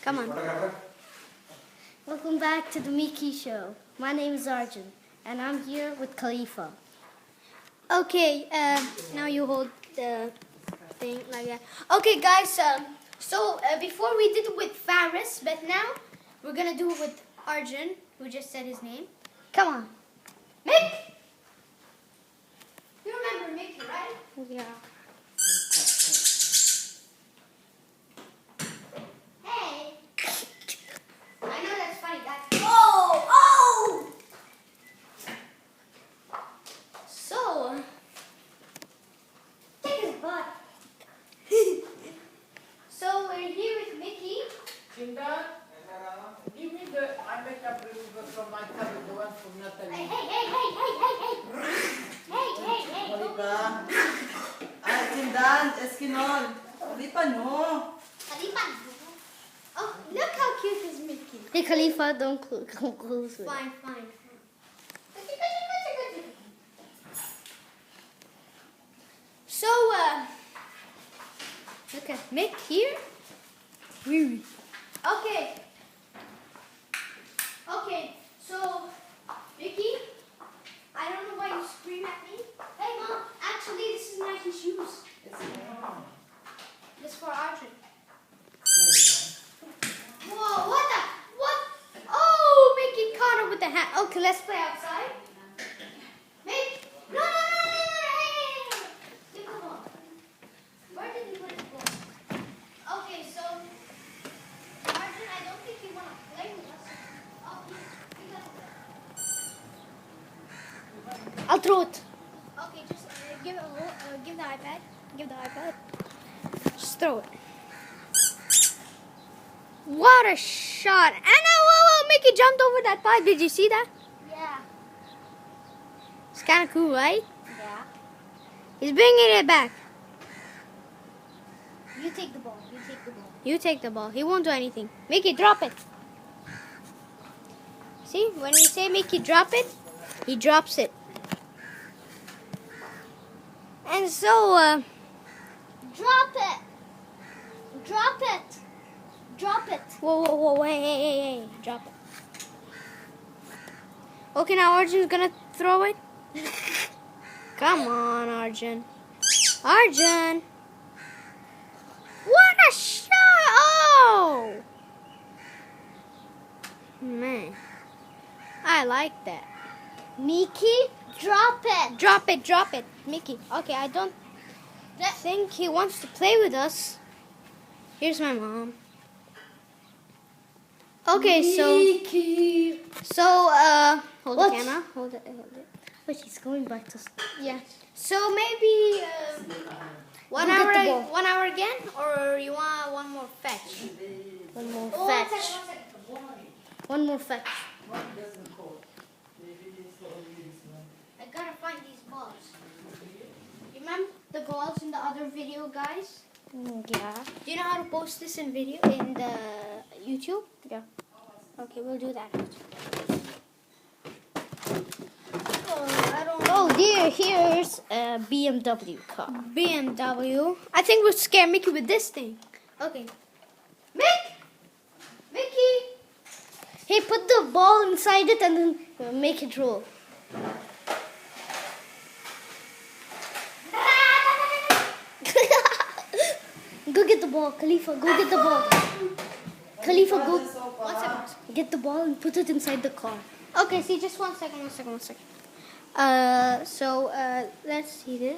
Come on. Welcome back to the Micky Show. My name is Arjun, and I'm here with Khalifa. Okay, now you hold the thing like that. Okay, guys, before we did it with Faris, but now we're gonna do it with Arjun, who just said his name. Come on. Mick! You remember Micky, right? Yeah. Hey! I know that's funny, guys. Oh! So, take his butt. So, we're here with Micky. Chinda, give me the eye makeup remover from my cupboard, the one from Natalie. Hey. Olipa. Ay, Chindan, Eskinol. Olipa, no. Oh, look how cute is Micky. Hey Khalifa, don't come close with it. Fine. So, look at Mick here. Okay, so, Micky, I don't know why you scream at me. Hey, Mom, actually, this is Nike shoes. This is for Arjun. Whoa, what? Oh, Micky caught her with the hat. Okay, let's play outside. Mick, no, hey. Give the ball. Where did you put the ball? Okay, so, Arjun, I don't think you want to play with us. Oh, you got it. I'll throw it. Okay, just give the iPad. Give the iPad. Just throw it. What a shot! And whoa, Micky jumped over that pipe. Did you see that? Yeah. It's kind of cool, right? Yeah. He's bringing it back. You take the ball. You take the ball. He won't do anything. Micky, drop it. See, when we say Micky drop it, he drops it. And so, Drop it. whoa, hey, drop it. Okay, now Arjun's gonna throw it. Come on, Arjun. Arjun! What a shot! Oh! Man. I like that. Micky, drop it. Drop it. Micky. Okay, I don't think he wants to play with us. Here's my mom. Okay, Micky. hold What? the camera. Hold it. Wait, he's going back to... Yeah. So maybe 1 Go hour, get the ball. 1 hour again, or you want one more fetch? One more Oh, fetch. One more fetch. I gotta find these balls. You remember the balls in the other video, guys? Yeah. Do you know how to post this in video in the YouTube? Yeah. Okay, we'll do that after. I don't know. Oh dear, here's a BMW car. BMW. I think we'll scare Micky with this thing. Okay. Micky! Hey, put the ball inside it and then make it roll. Go get the ball, Khalifa. Go get the ball. Khalifa, go 1 second. get the ball and put it inside the car. Okay, see, just 1 second. Let's see this.